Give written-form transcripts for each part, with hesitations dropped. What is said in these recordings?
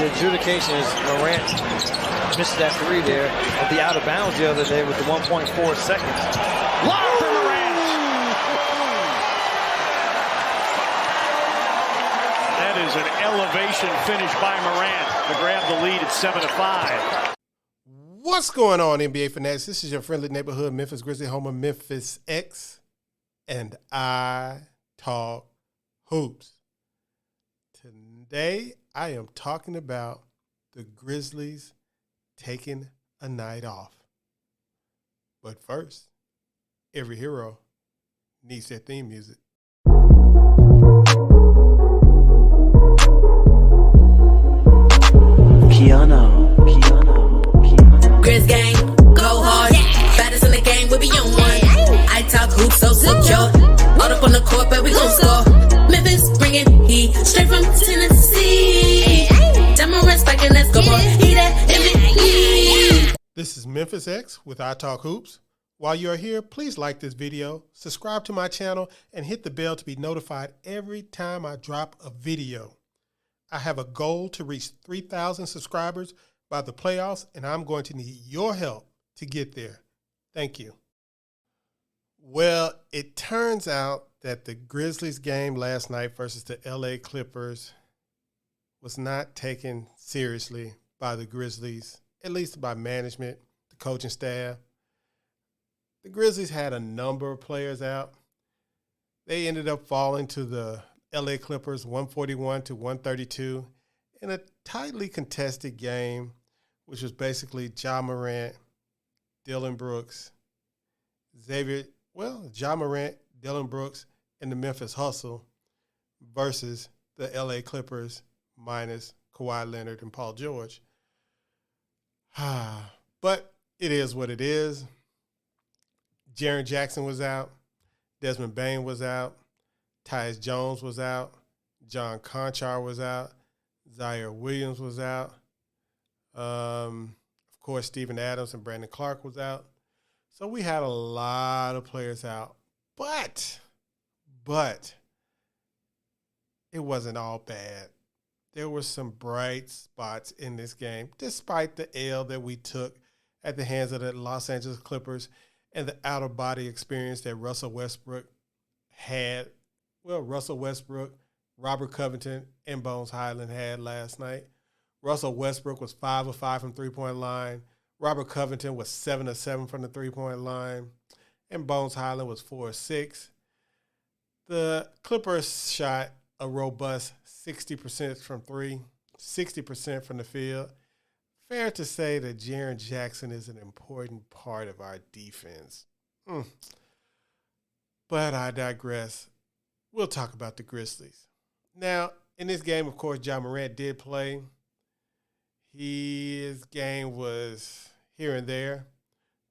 The adjudication is Morant missed that three there at the out of bounds the other day with the 1.4 seconds. Lob for Morant. That is an elevation finish by Morant to grab the lead at 7-5. What's going on, NBA fanatics? This is your friendly neighborhood Memphis Grizzlies home of Memphis X, and I talk hoops. Today, I am talking about the Grizzlies taking a night off. But first, every hero needs their theme music. Piano. Grizz gang, go hard. Yeah. Baddest in the game, we be on one. I talk hoops, so secure. All up on the court, but we gon' score. Memphis bringing heat straight from Tennessee. Demo spiking, let's go, boy. He that MVP. This is Memphis X with I Talk Hoops. While you are here, please like this video, subscribe to my channel, and hit the bell to be notified every time I drop a video. I have a goal to reach 3,000 subscribers by the playoffs, and I'm going to need your help to get there. Thank you. Well, it turns out that the Grizzlies game last night versus the LA Clippers was not taken seriously by the Grizzlies, at least by management, the coaching staff. The Grizzlies had a number of players out. They ended up falling to the LA Clippers 141-132 in a tightly contested game, which was basically Ja Morant, Dillon Brooks, Ja Morant, Dillon Brooks, and the Memphis Hustle versus the LA Clippers minus Kawhi Leonard and Paul George. But it is what it is. Jaren Jackson was out. Desmond Bane was out. Tyus Jones was out. John Conchar was out. Zaire Williams was out. Of course, Steven Adams and Brandon Clark was out. So we had a lot of players out. But it wasn't all bad. There were some bright spots in this game, despite the L that we took at the hands of the Los Angeles Clippers and the out-of-body experience that Russell Westbrook had. Well, Russell Westbrook, Robert Covington, and Bones Hyland had last night. Russell Westbrook was 5 of 5 from three-point line. Robert Covington was 7 of 7 from the three-point line. And Bones Hyland was 4 of 6. The Clippers shot a robust 60% from three, 60% from the field. Fair to say that Jaren Jackson is an important part of our defense. But I digress. We'll talk about the Grizzlies. Now, in this game, of course, Ja Morant did play. His game was here and there.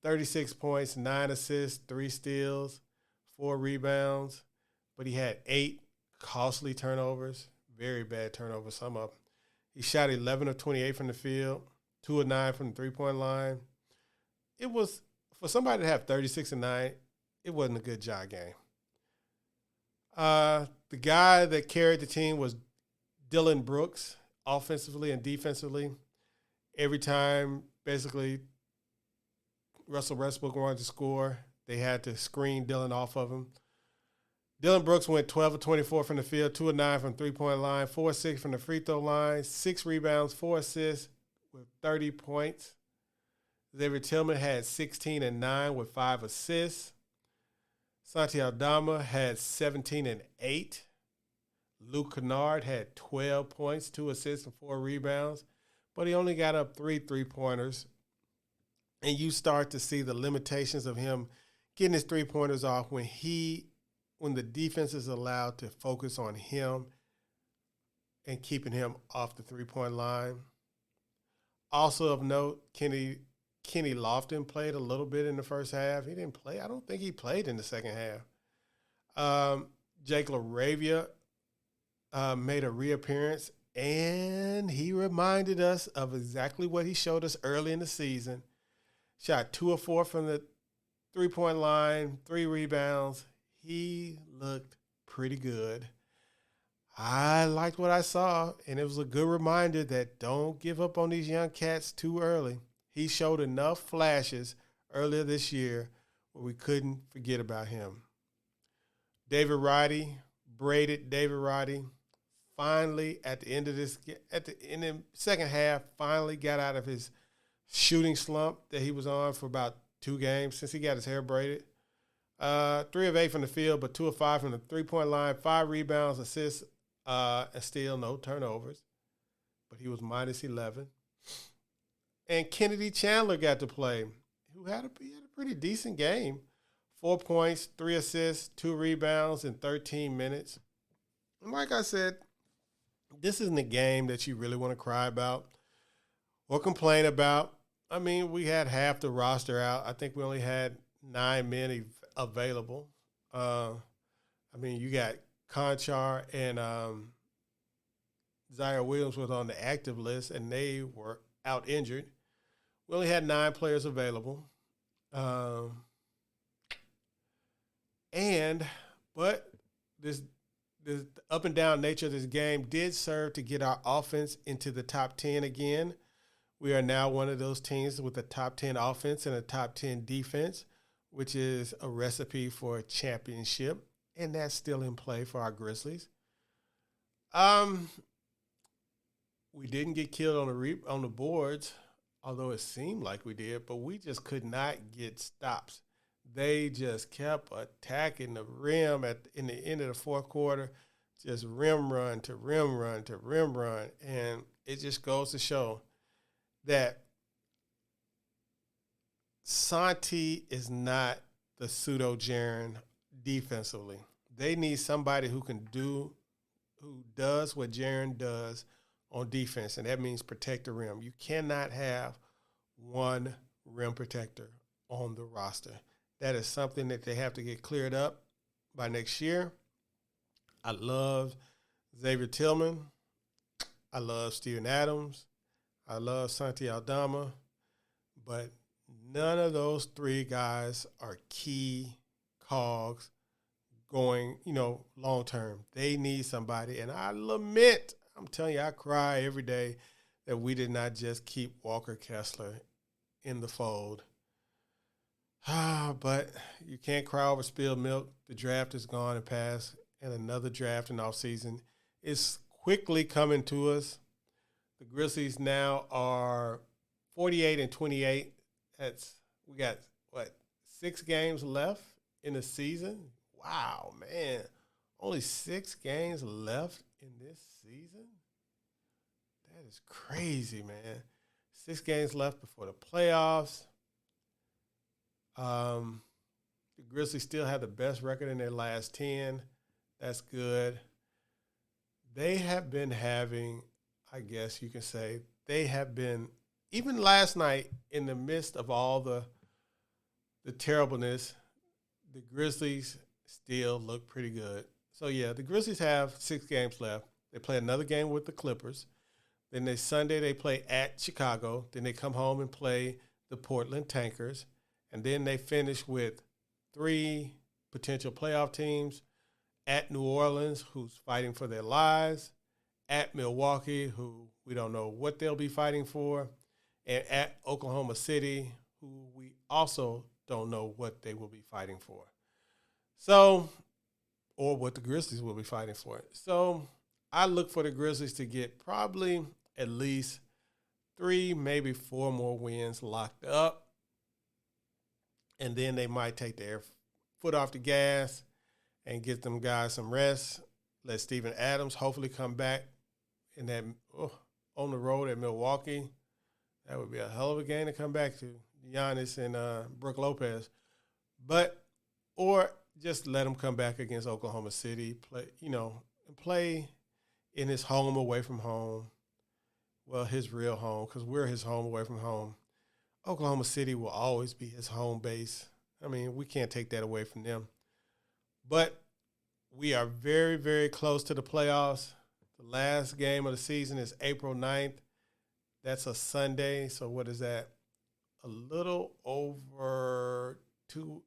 36 points, 9 assists, 3 steals, 4 rebounds. But he had 8 costly turnovers, very bad turnovers, some of them. He shot 11 of 28 from the field, 2 of 9 from the three-point line. It was, for somebody to have 36 and 9, it wasn't a good Ja game. The guy that carried the team was Dillon Brooks, offensively and defensively. Every time, basically, Russell Westbrook wanted to score, they had to screen Dillon off of him. Dillon Brooks went 12 of 24 from the field, 2 of 9 from three-point line, 4 of 6 from the free throw line, 6 rebounds, 4 assists with 30 points. Xavier Tillman had 16 and 9 with 5 assists. Santi Aldama had 17 and 8. Luke Kennard had 12 points, 2 assists, and 4 rebounds. But he only got up 3 three-pointers. And you start to see the limitations of him getting his three-pointers off when the defense is allowed to focus on him and keeping him off the three-point line. Also of note, Kenny Lofton played a little bit in the first half. He didn't play. I don't think he played in the second half. Jake LaRavia made a reappearance, and he reminded us of exactly what he showed us early in the season. Shot 2 of 4 from the three-point line, 3 rebounds. He looked pretty good. I liked what I saw, and it was a good reminder that don't give up on these young cats too early. He showed enough flashes earlier this year where we couldn't forget about him. David Roddy, braided David Roddy, finally at the end of in the second half, finally got out of his shooting slump that he was on for about 2 games since he got his hair braided. 3 of 8 from the field, but 2 of 5 from the three-point line, 5 rebounds, assists, and still no turnovers. But he was minus 11. And Kennedy Chandler got to play, who he had a pretty decent game. 4 points, 3 assists, 2 rebounds in 13 minutes. And like I said, this isn't a game that you really want to cry about or complain about. I mean, we had half the roster out. I think we only had 9 men available. I mean, you got Conchar and Zaire Williams was on the active list, and they were out injured. We only had 9 players available. But this up and down nature of this game did serve to get our offense into the top 10 again. We are now one of those teams with a top 10 offense and a top 10 defense, which is a recipe for a championship, and that's still in play for our Grizzlies. We didn't get killed on the boards, although it seemed like we did, but we just could not get stops. They just kept attacking the rim in the end of the fourth quarter, just rim run to rim run to rim run, and it just goes to show that Santi is not the pseudo-Jaren defensively. They need somebody who does what Jaren does on defense, and that means protect the rim. You cannot have one rim protector on the roster. That is something that they have to get cleared up by next year. I love Xavier Tillman. I love Steven Adams. I love Santi Aldama. But none of those 3 guys are key cogs going, long term. They need somebody. And I lament, I'm telling you, I cry every day that we did not just keep Walker Kessler in the fold. But you can't cry over spilled milk. The draft is gone and past, and another draft in offseason is quickly coming to us. The Grizzlies now are 48-28. We got 6 games left in the season? Wow, man. Only 6 games left in this season? That is crazy, man. 6 games left before the playoffs. The Grizzlies still have the best record in their last 10. That's good. They have been having, I guess you can say, even last night, in the midst of all the terribleness, the Grizzlies still look pretty good. So, yeah, the Grizzlies have 6 games left. They play another game with the Clippers. Then Sunday they play at Chicago. Then they come home and play the Portland Tankers. And then they finish with 3 potential playoff teams at New Orleans, who's fighting for their lives, at Milwaukee, who we don't know what they'll be fighting for, and at Oklahoma City, who we also don't know what they will be fighting for. So, or what the Grizzlies will be fighting for. So I look for the Grizzlies to get probably at least 3, maybe 4 more wins locked up. And then they might take their foot off the gas and get them guys some rest. Let Steven Adams hopefully come back on the road at Milwaukee. That would be a hell of a game to come back to, Giannis and Brook Lopez. Or just let him come back against Oklahoma City, play in his home away from home. Well, his real home, because we're his home away from home. Oklahoma City will always be his home base. I mean, we can't take that away from them. But we are very, very close to the playoffs. The last game of the season is April 9th. That's a Sunday. So what is that? A little over 2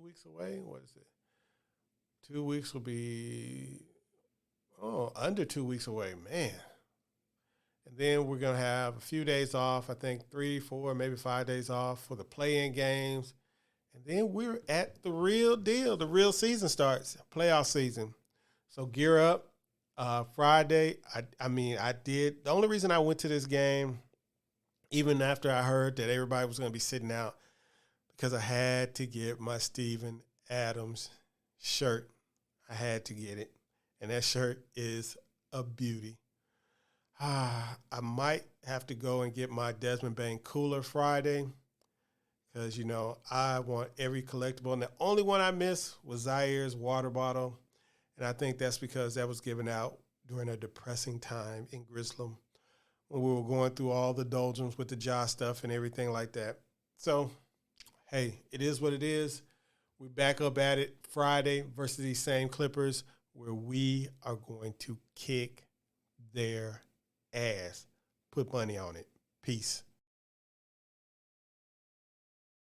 weeks away. What is it? 2 weeks will be Oh, under 2 weeks away, man. And then we're going to have a few days off, I think 3, 4, maybe 5 days off for the play-in games. And then we're at the real deal. The real season starts, playoff season. So gear up. Friday, the only reason I went to this game, even after I heard that everybody was going to be sitting out, because I had to get my Steven Adams shirt. I had to get it. And that shirt is a beauty. I might have to go and get my Desmond Bain cooler Friday because, I want every collectible. And the only one I missed was Zaire's water bottle. And I think that's because that was given out during a depressing time in Grislam when we were going through all the doldrums with the jaw stuff and everything like that. So, hey, it is what it is. We're back up at it Friday versus these same Clippers where we are going to kick their ass. Put money on it. Peace.